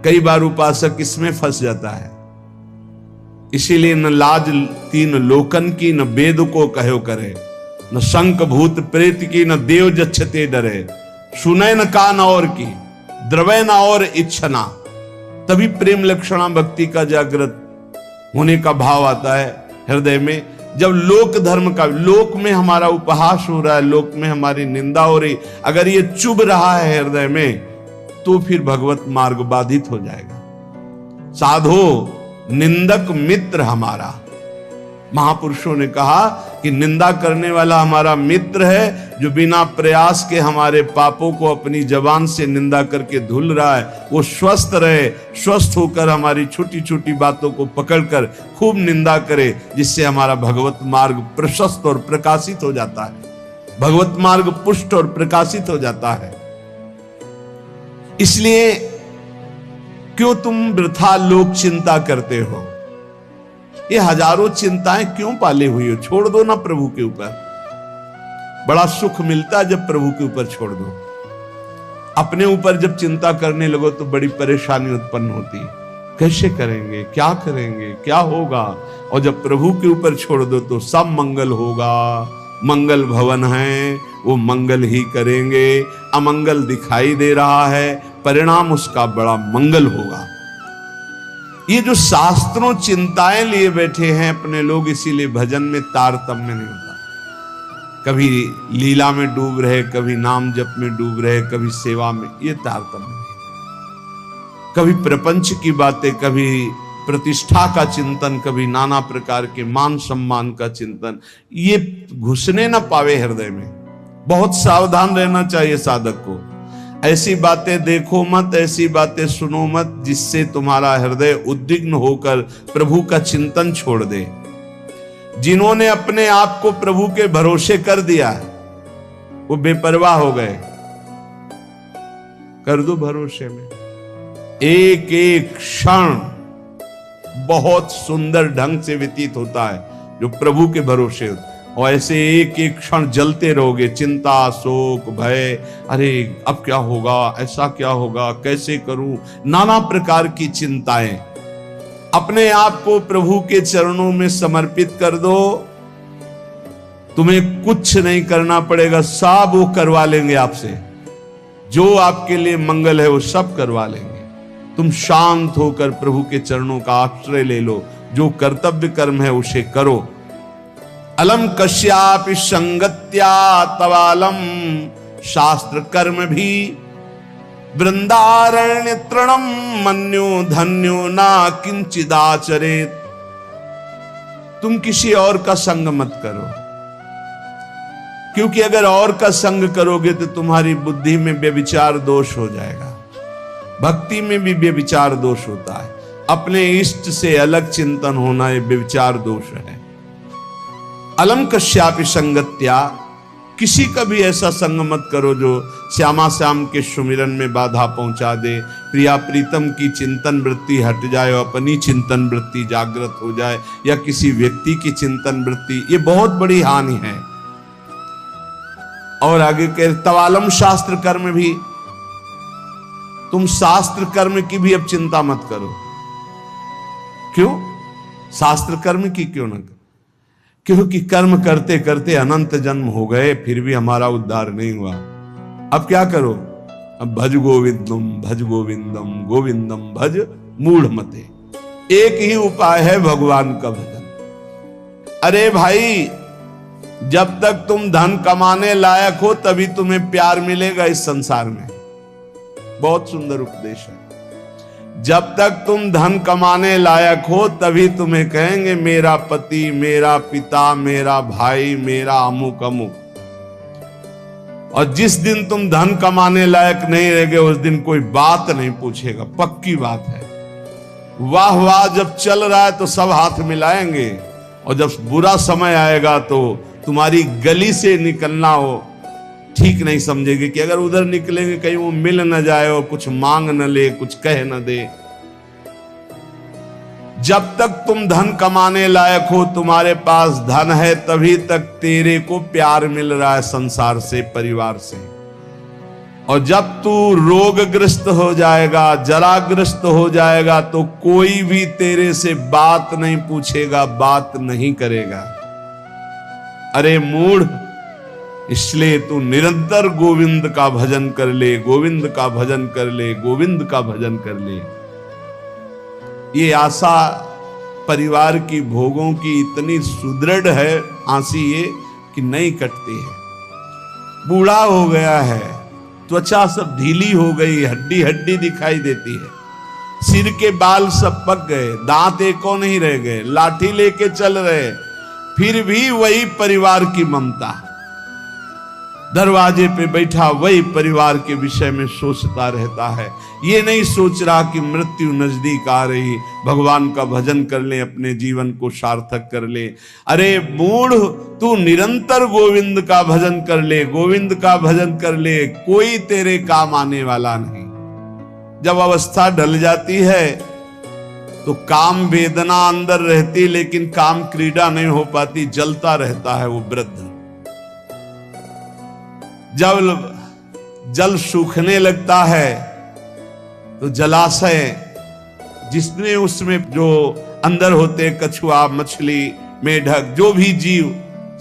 कई बार उपासक इसमें फंस जाता है। इसीलिए न लाज तीन लोकन की, न वेद को कहो करे, न शंख भूत प्रेत की, न देव जच्छते डरे, सुने न कान और की, द्रवै न और इच्छना। तभी प्रेम लक्षणा भक्ति का जागृत होने का भाव आता है हृदय में। जब लोक धर्म का, लोक में हमारा उपहास हो रहा है, लोक में हमारी निंदा हो रही, अगर ये चुभ रहा है हृदय में, तो फिर भगवत मार्ग बाधित हो जाएगा। साधो निंदक मित्र हमारा, महापुरुषों ने कहा कि निंदा करने वाला हमारा मित्र है, जो बिना प्रयास के हमारे पापों को अपनी जबान से निंदा करके धुल रहा है, वो स्वस्थ रहे, स्वस्थ होकर हमारी छोटी छोटी बातों को पकड़कर खूब निंदा करे, जिससे हमारा भगवत मार्ग प्रशस्त और प्रकाशित हो जाता है, भगवत मार्ग पुष्ट और प्रकाशित हो जाता है। इसलिए क्यों तुम वृथा लोक चिंता करते हो? ये हजारों चिंताएं क्यों पाले हुई हो? छोड़ दो ना प्रभु के ऊपर। बड़ा सुख मिलता है जब प्रभु के ऊपर छोड़ दो। अपने ऊपर जब चिंता करने लगो तो बड़ी परेशानी उत्पन्न होती है। कैसे करेंगे, क्या करेंगे, क्या होगा? और जब प्रभु के ऊपर छोड़ दो तो सब मंगल होगा। मंगल भवन है, वो मंगल ही करेंगे। अमंगल दिखाई दे रहा है, परिणाम उसका बड़ा मंगल होगा। ये जो शास्त्रों चिंताएं लिए बैठे हैं अपने लोग, इसीलिए भजन में तारतम्य नहीं होता। कभी लीला में डूब रहे, कभी नाम जप में डूब रहे, कभी सेवा में, ये तारतम्य नहीं। कभी प्रपंच की बातें, कभी प्रतिष्ठा का चिंतन, कभी नाना प्रकार के मान सम्मान का चिंतन, ये घुसने ना पावे हृदय में। बहुत सावधान रहना चाहिए साधक को। ऐसी बातें देखो मत, ऐसी बातें सुनो मत जिससे तुम्हारा हृदय उद्विग्न होकर प्रभु का चिंतन छोड़ दे। जिन्होंने अपने आप को प्रभु के भरोसे कर दिया, वो बेपरवाह हो गए। कर दो भरोसे में। एक एक क्षण बहुत सुंदर ढंग से व्यतीत होता है जो प्रभु के भरोसे होता है। और ऐसे एक एक क्षण जलते रहोगे, चिंता, शोक, भय, अरे अब क्या होगा, ऐसा क्या होगा, कैसे करूं, नाना प्रकार की चिंताएं। अपने आप को प्रभु के चरणों में समर्पित कर दो। तुम्हें कुछ नहीं करना पड़ेगा, सब वो करवा लेंगे आपसे। जो आपके लिए मंगल है वो सब करवा लेंगे। तुम शांत होकर प्रभु के चरणों का आश्रय ले लो। जो कर्तव्य कर्म है उसे करो। अलम कश्यापि संगत्या तवालम शास्त्र कर्म भी वृंदारण्य तृणम मन्यो धन्यो ना किंचिदाचरेत। तुम किसी और का संग मत करो, क्योंकि अगर और का संग करोगे तो तुम्हारी बुद्धि में व्यभिचार दोष हो जाएगा। भक्ति में भी व्यभिचार दोष होता है। अपने इष्ट से अलग चिंतन होना ये व्यभिचार दोष है। अलम कश्यापि संगत्या, किसी का भी ऐसा संग मत करो जो श्यामा श्याम के सुमिरन में बाधा पहुंचा दे। प्रिया प्रीतम की चिंतन वृत्ति हट जाए और अपनी चिंतन वृत्ति जागृत हो जाए, या किसी व्यक्ति की चिंतन वृत्ति, ये बहुत बड़ी हानि है। और आगे कह तवालम शास्त्र कर्म भी, तुम शास्त्र कर्म की भी अब चिंता मत करो। क्यों? शास्त्र कर्म की क्यों न? क्योंकि कर्म करते करते अनंत जन्म हो गए, फिर भी हमारा उद्धार नहीं हुआ। अब क्या करो? अब भज गोविंदम गोविंदम भज मूढ़ मते। एक ही उपाय है भगवान का भजन। अरे भाई, जब तक तुम धन कमाने लायक हो तभी तुम्हें प्यार मिलेगा इस संसार में। बहुत सुंदर उपदेश है। जब तक तुम धन कमाने लायक हो तभी तुम्हें कहेंगे मेरा पति, मेरा पिता, मेरा भाई, मेरा अमुक अमुक। और जिस दिन तुम धन कमाने लायक नहीं रहेंगे उस दिन कोई बात नहीं पूछेगा, पक्की बात है। वाह वाह जब चल रहा है तो सब हाथ मिलाएंगे, और जब बुरा समय आएगा तो तुम्हारी गली से निकलना हो ठीक नहीं समझेगी कि अगर उधर निकलेंगे कहीं वो मिल न जाए और कुछ मांग न ले, कुछ कह न दे। जब तक तुम धन कमाने लायक हो, तुम्हारे पास धन है, तभी तक तेरे को प्यार मिल रहा है संसार से, परिवार से। और जब तू रोगग्रस्त हो जाएगा, जराग्रस्त हो जाएगा, तो कोई भी तेरे से बात नहीं पूछेगा, बात नहीं करेगा। अरे मूढ़, इसलिए तू निरंतर गोविंद का भजन कर ले, गोविंद का भजन कर ले, गोविंद का भजन कर ले। ये आशा परिवार की भोगों की इतनी सुदृढ़ है आंसी ये कि नहीं कटती है। बूढ़ा हो गया है, त्वचा सब ढीली हो गई, हड्डी हड्डी दिखाई देती है, सिर के बाल सब पक गए, दांत एको नहीं रह गए, लाठी लेके चल रहे, फिर भी वही परिवार की ममता, दरवाजे पे बैठा वही परिवार के विषय में सोचता रहता है। ये नहीं सोच रहा कि मृत्यु नजदीक आ रही, भगवान का भजन कर ले, अपने जीवन को सार्थक कर ले। अरे मूढ़, तू निरंतर गोविंद का भजन कर ले, गोविंद का भजन कर ले, कोई तेरे काम आने वाला नहीं। जब अवस्था ढल जाती है तो काम वेदना अंदर रहती, लेकिन काम क्रीड़ा नहीं हो पाती, जलता रहता है वो वृद्ध। जब जल सूखने लगता है तो जलाशय, जिसमें उसमें जो अंदर होते, कछुआ, मछली, मेढक, जो भी जीव,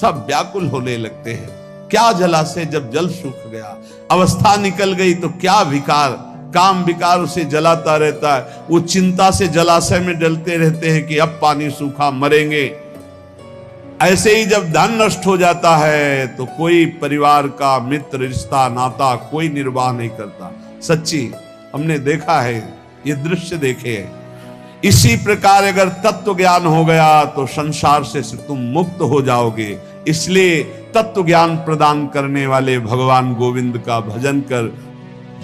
सब व्याकुल होने लगते हैं। क्या जलाशय, जब जल सूख गया, अवस्था निकल गई, तो क्या विकार, काम विकार उसे जलाता रहता है। वो चिंता से जलाशय में डलते रहते हैं कि अब पानी सूखा, मरेंगे। ऐसे ही जब धन नष्ट हो जाता है तो कोई परिवार का मित्र, रिश्ता, नाता कोई निर्वाह नहीं करता। सच्ची हमने देखा है, ये दृश्य देखे हैं। इसी प्रकार अगर तत्व ज्ञान हो गया तो संसार से तुम मुक्त हो जाओगे। इसलिए तत्व ज्ञान प्रदान करने वाले भगवान गोविंद का भजन कर।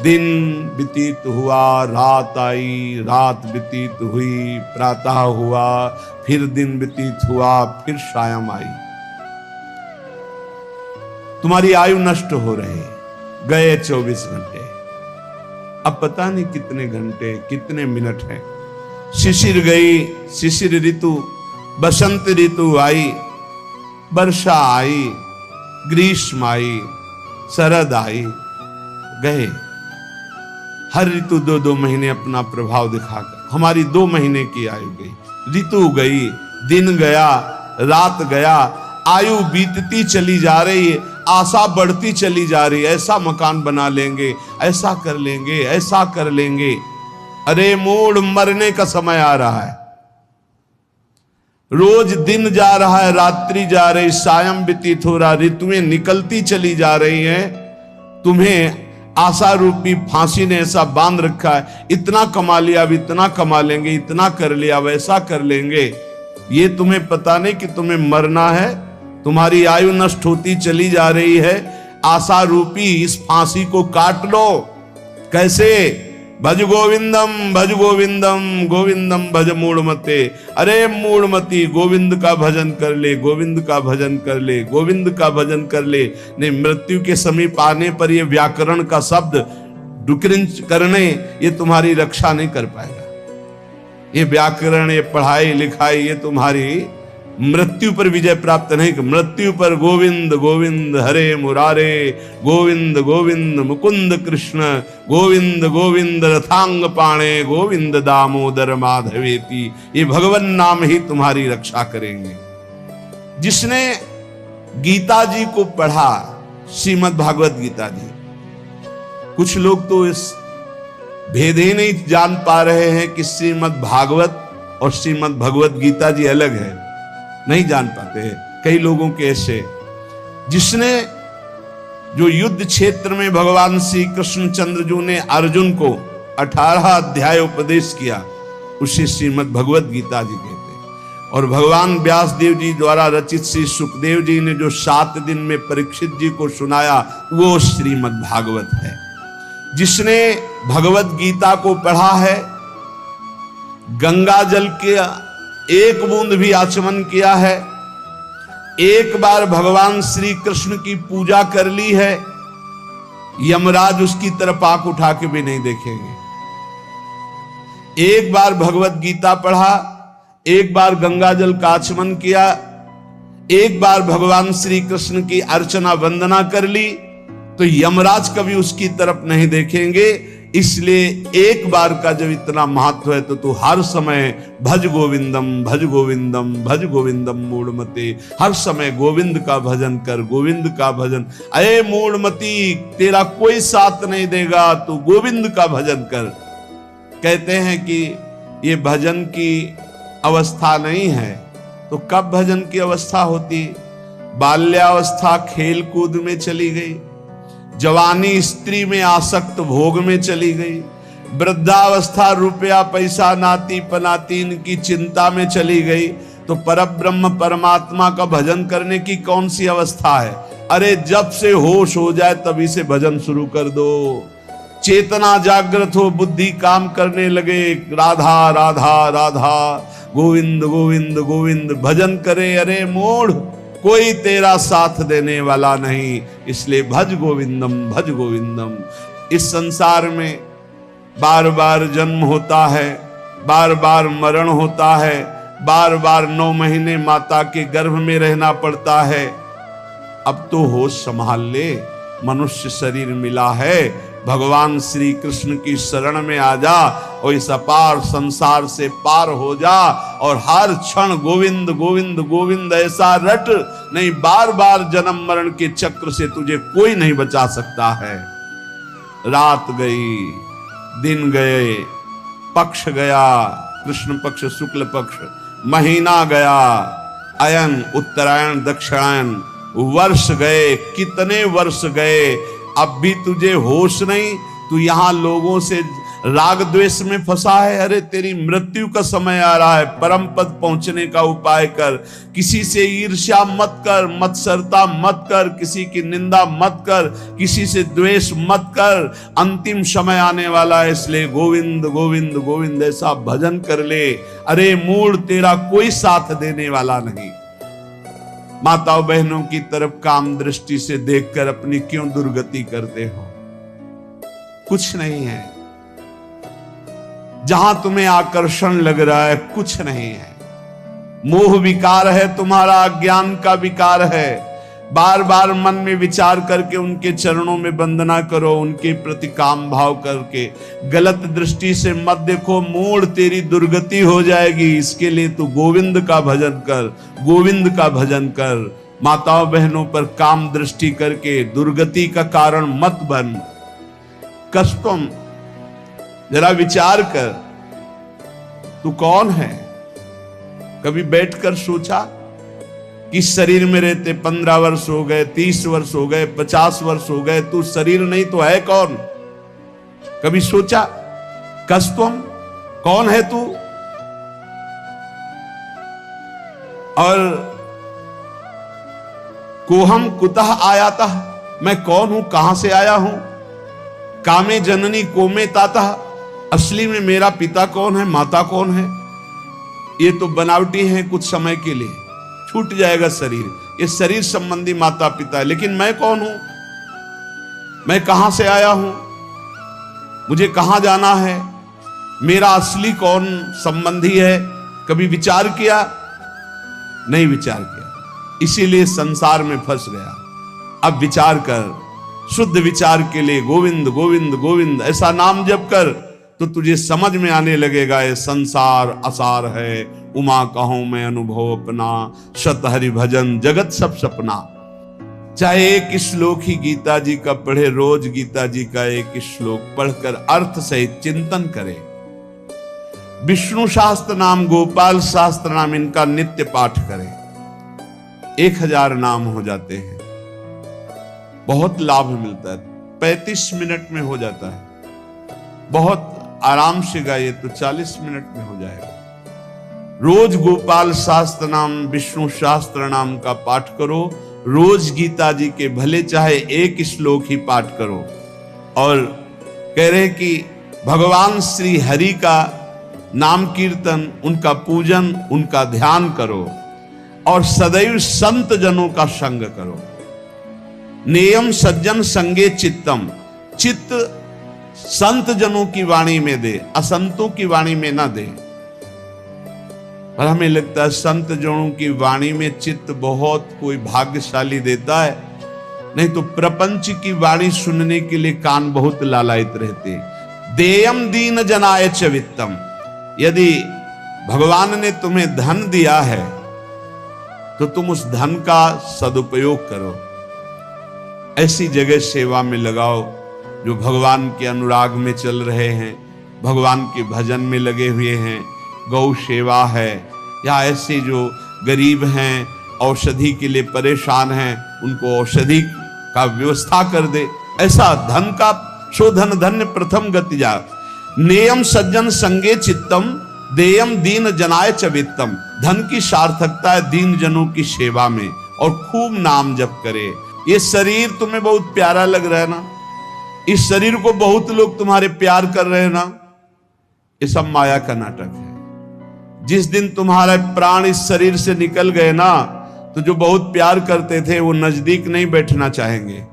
दिन व्यतीत हुआ, रात आई, रात व्यतीत हुई, प्रातः हुआ, फिर दिन व्यतीत हुआ, फिर सायं आई। तुम्हारी आयु नष्ट हो रही, गए 24 घंटे, अब पता नहीं कितने घंटे, कितने मिनट हैं। शिशिर गई, शिशिर ऋतु, बसंत ऋतु आई, वर्षा आई, ग्रीष्म आई, शरद आई, गए। हर ऋतु 2-2 महीने अपना प्रभाव दिखाकर हमारी 2 महीने की आयु गई। ऋतु गई, दिन गया, रात गया, आयु बीतती चली जा रही है, आशा बढ़ती चली जा रही है। ऐसा मकान बना लेंगे, ऐसा कर लेंगे, ऐसा कर लेंगे। अरे मूढ़, मरने का समय आ रहा है। रोज दिन जा रहा है, रात्रि जा रही, सायं व्यतीत हो रहा, ऋतुएं निकलती चली जा रही हैं। तुम्हें आशा रूपी फांसी ने ऐसा बांध रखा है, इतना कमा लिया, अब इतना कमा लेंगे, इतना कर लिया, वैसा कर लेंगे। ये तुम्हें पता नहीं कि तुम्हें मरना है। तुम्हारी आयु नष्ट होती चली जा रही है। आशा रूपी इस फांसी को काट लो। कैसे? भज गोविंदम, भज गोविंदम, गोविंदम भज मूढ़मते। अरे मूढ़मती, गोविंद का भजन कर ले, गोविंद का भजन कर ले, गोविंद का भजन कर ले। नहीं, मृत्यु के समीप आने पर ये व्याकरण का शब्द डुक्रिंच करने, ये तुम्हारी रक्षा नहीं कर पाएगा। ये व्याकरण, ये पढ़ाई लिखाई, ये तुम्हारी मृत्यु पर विजय प्राप्त नहीं। मृत्यु पर गोविंद गोविंद हरे मुरारे, गोविंद गोविंद मुकुंद कृष्ण, गोविंद गोविंद रथांग पाणे, गोविंद दामोदर माधवेति। ये भगवान नाम ही तुम्हारी रक्षा करेंगे। जिसने गीता जी को पढ़ा, श्रीमद् भागवत गीता जी, कुछ लोग तो इस भेद ही नहीं जान पा रहे हैं कि श्रीमद् भागवत और श्रीमद् भगवत गीता जी अलग है, नहीं जान पाते हैं कई लोगों के ऐसे। जिसने जो युद्ध क्षेत्र में भगवान श्री कृष्णचंद्र जी ने अर्जुन को 18 अध्याय उपदेश किया, उसे श्रीमद् भगवत गीता जी कहते हैं। और भगवान व्यास देव जी द्वारा रचित श्री सुखदेव जी ने जो 7 दिन में परीक्षित जी को सुनाया, वो श्रीमद् भागवत है। जिसने भगवत गीता को पढ़ा है, गंगा जल के एक बूंद भी आचमन किया है, एक बार भगवान श्री कृष्ण की पूजा कर ली है, यमराज उसकी तरफ आंख उठा के भी नहीं देखेंगे। एक बार भगवत गीता पढ़ा, एक बार गंगा जल का आचमन किया, एक बार भगवान श्री कृष्ण की अर्चना वंदना कर ली, तो यमराज कभी उसकी तरफ नहीं देखेंगे। इसलिए एक बार का जब इतना महत्व है तो तू हर समय भज गोविंदम भज गोविंदम भज गोविंदम मूढ़मते, हर समय गोविंद का भजन कर, गोविंद का भजन। अरे मूढ़मती, तेरा कोई साथ नहीं देगा, तू गोविंद का भजन कर। कहते हैं कि ये भजन की अवस्था नहीं है, तो कब भजन की अवस्था होती? बाल्यावस्था खेल कूद में चली गई, जवानी स्त्री में आसक्त भोग में चली गई, वृद्धावस्था रुपया पैसा नाती पनातीन की चिंता में चली गई, तो परब्रह्म परमात्मा का भजन करने की कौन सी अवस्था है? अरे जब से होश हो जाए तभी से भजन शुरू कर दो। चेतना जागृत हो, बुद्धि काम करने लगे, राधा राधा राधा, गोविंद गोविंद गोविंद भजन करे। अरे मूढ़, कोई तेरा साथ देने वाला नहीं, इसलिए भज गोविंदम भज गोविंदम। इस संसार में बार बार जन्म होता है, बार बार मरण होता है, बार बार 9 महीने माता के गर्भ में रहना पड़ता है। अब तो होश संभाल ले, मनुष्य शरीर मिला है, भगवान श्री कृष्ण की शरण में आ जा और इस अपार संसार से पार हो जा, और हर क्षण गोविंद गोविंद गोविंद ऐसा रट, नहीं बार बार जन्म मरण के चक्र से तुझे कोई नहीं बचा सकता है। रात गई, दिन गए, पक्ष गया, कृष्ण पक्ष शुक्ल पक्ष, महीना गया, अयन उत्तरायण दक्षिणायन, वर्ष गए, कितने वर्ष गए, अब भी तुझे होश नहीं। तू यहां लोगों से राग द्वेष में फंसा है। अरे तेरी मृत्यु का समय आ रहा है, परम पद पहुंचने का उपाय कर। किसी से ईर्ष्या मत कर, मत्सरता मत कर, किसी की निंदा मत कर, किसी से द्वेष मत कर। अंतिम समय आने वाला है, इसलिए गोविंद गोविंद गोविंद ऐसा भजन कर ले। अरे मूढ़, तेरा कोई साथ देने वाला नहीं। माताओं बहनों की तरफ काम दृष्टि से देखकर अपनी क्यों दुर्गति करते हो? कुछ नहीं है। जहां तुम्हें आकर्षण लग रहा है कुछ नहीं है। मोह विकार है तुम्हारा, अज्ञान का विकार है। बार बार मन में विचार करके उनके चरणों में वंदना करो, उनके प्रति काम भाव करके। गलत दृष्टि से मत देखो, मूढ़, तेरी दुर्गति हो जाएगी। इसके लिए तू गोविंद का भजन कर, गोविंद का भजन कर। माताओं बहनों पर काम दृष्टि करके दुर्गति का कारण मत बन। कष्टम, जरा विचार कर, तू कौन है? कभी बैठकर सोचा कि शरीर में रहते 15 वर्ष हो गए, 30 वर्ष हो गए, 50 वर्ष हो गए, तू शरीर नहीं तो है कौन? कभी सोचा? कस्तम, कौन है तू? और कोहम कुतः आयाता, मैं कौन हूं, कहां से आया हूं? कामे जननी कोमे ताता, असली में मेरा पिता कौन है, माता कौन है? ये तो बनावटी है, कुछ समय के लिए छूट जाएगा शरीर। ये शरीर संबंधी माता पिता है, लेकिन मैं कौन हूं? मैं कहां से आया हूं? मुझे कहां जाना है? मेरा असली कौन संबंधी है? कभी विचार किया? नहीं विचार किया, इसीलिए संसार में फंस गया। अब विचार कर, शुद्ध विचार के लिए गोविंद गोविंद गोविंद ऐसा नाम जप कर, तो तुझे समझ में आने लगेगा ये संसार असार है। उमा कहूं मैं अनुभव अपना, शत हरि भजन जगत सब सपना। चाहे एक श्लोक ही गीता जी का पढ़े, रोज गीता जी का एक श्लोक पढ़कर अर्थ सहित चिंतन करे। विष्णु शास्त्र नाम, गोपाल शास्त्र नाम, इनका नित्य पाठ करें। 1000 नाम हो जाते हैं, बहुत लाभ मिलता है। 35 मिनट में हो जाता है। बहुत आराम से गाइए तो 40 मिनट में हो जाएगा। रोज गोपाल शास्त्र नाम, विष्णु शास्त्र नाम का पाठ करो। रोज गीता जी के भले चाहे एक श्लोक ही पाठ करो। और कह रहे कि भगवान श्री हरि का नाम कीर्तन, उनका पूजन, उनका ध्यान करो, और सदैव संत जनों का संग करो। नेयम सज्जन संगे चित्तम, चित्त संत जनों की वाणी में दे, असंतों की वाणी में ना दे। और हमें लगता है संत जनों की वाणी में चित्त बहुत कोई भाग्यशाली देता है। नहीं तो प्रपंच की वाणी सुनने के लिए कान बहुत लालायित रहते। देयम दीन जनाय च वित्तम, यदि भगवान ने तुम्हें धन दिया है तो तुम उस धन का सदुपयोग करो, ऐसी जगह सेवा में लगाओ जो भगवान के अनुराग में चल रहे हैं, भगवान के भजन में लगे हुए हैं, गौ सेवा है, या ऐसे जो गरीब हैं, औषधि के लिए परेशान हैं, उनको औषधि का व्यवस्था कर दे। ऐसा धन का शोधन धन्य प्रथम गति जा। नेयम सज्जन संगे चित्तम देयम दीन जनाय च वित्तम, धन की सार्थकता है दीन जनों की सेवा में, और खूब नाम जप करे। ये शरीर तुम्हें बहुत प्यारा लग रहा है ना, इस शरीर को बहुत लोग तुम्हारे प्यार कर रहे हैं ना, ये सब माया का नाटक है। जिस दिन तुम्हारे प्राण इस शरीर से निकल गए ना, तो जो बहुत प्यार करते थे वो नजदीक नहीं बैठना चाहेंगे।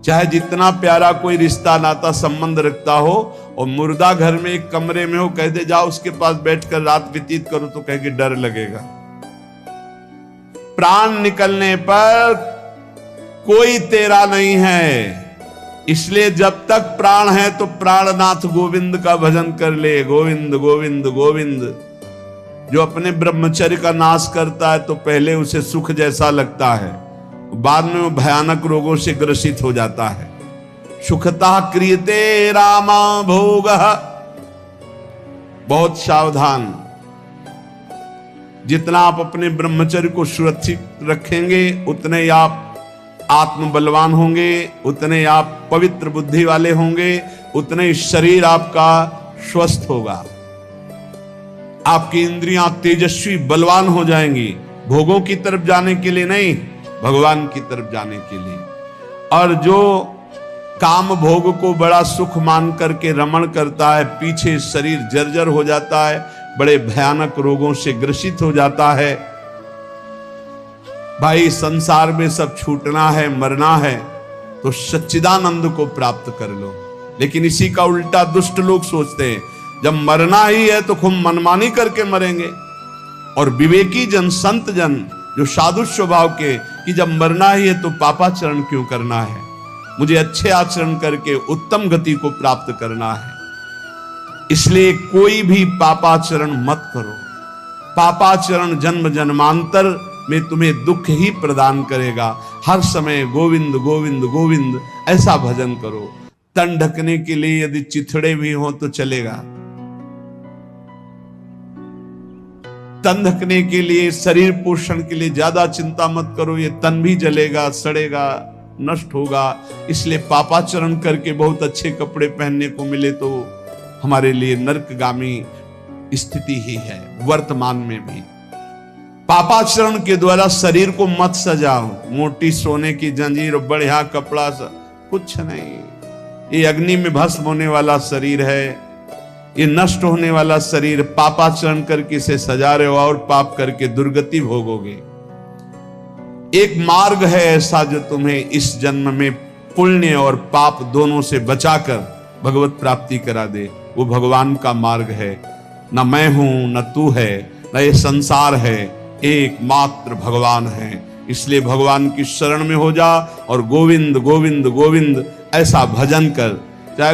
चाहे जितना प्यारा कोई रिश्ता नाता संबंध रखता हो, और मुर्दा घर में एक कमरे में हो, कहते जाओ उसके पास बैठकर रात व्यतीत करो, तो कहेंगे डर लगेगा। प्राण निकलने पर कोई तेरा नहीं है, इसलिए जब तक प्राण है तो प्राणनाथ गोविंद का भजन कर ले। गोविंद गोविंद गोविंद। जो अपने ब्रह्मचर्य का नाश करता है तो पहले उसे सुख जैसा लगता है, बाद में वो भयानक रोगों से ग्रसित हो जाता है। सुखता क्रियते रामा भोग। बहुत सावधान। जितना आप अपने ब्रह्मचर्य को सुरक्षित रखेंगे उतने ही आप आत्म बलवान होंगे, उतने आप पवित्र बुद्धि वाले होंगे, उतने ही शरीर आपका स्वस्थ होगा, आपकी इंद्रियां तेजस्वी बलवान हो जाएंगी। भोगों की तरफ जाने के लिए नहीं, भगवान की तरफ जाने के लिए। और जो काम भोग को बड़ा सुख मान करके रमण करता है, पीछे शरीर जर्जर हो जाता है, बड़े भयानक रोगों से ग्रसित हो जाता है। भाई संसार में सब छूटना है, मरना है, तो सच्चिदानंद को प्राप्त कर लो। लेकिन इसी का उल्टा दुष्ट लोग सोचते हैं, जब मरना ही है तो खूब मनमानी करके मरेंगे। और विवेकी जन, संत जन, जो साधु स्वभाव के, कि जब मरना ही है तो पापाचरण क्यों करना है, मुझे अच्छे आचरण करके उत्तम गति को प्राप्त करना है। इसलिए कोई भी पापाचरण मत करो। पापाचरण जन्म जन्मांतर में तुम्हें दुख ही प्रदान करेगा। हर समय गोविंद गोविंद गोविंद ऐसा भजन करो। तन ढकने के लिए यदि चिथड़े भी हो तो चलेगा, तन ढकने के लिए, शरीर पोषण के लिए ज्यादा चिंता मत करो, ये तन भी जलेगा, सड़ेगा, नष्ट होगा। इसलिए पापाचरण करके बहुत अच्छे कपड़े पहनने को मिले तो हमारे लिए नरकगामी स्थिति ही है। वर्तमान में भी पापाचरण के द्वारा शरीर को मत सजाओ, मोटी सोने की जंजीर, बढ़िया कपड़ा, कुछ नहीं। ये अग्नि में भस्म होने वाला शरीर है, ये नष्ट होने वाला शरीर। पापाचरण करके इसे सजा रहे हो और पाप करके दुर्गति भोगोगे। एक मार्ग है ऐसा जो तुम्हें इस जन्म में पुण्य और पाप दोनों से बचाकर भगवत प्राप्ति करा दे। वो भगवान का मार्ग है। न मैं हूं, न तू है, न ये संसार है, एकमात्र भगवान है। इसलिए भगवान की शरण में हो जा और गोविंद गोविंद गोविंद ऐसा भजन कर।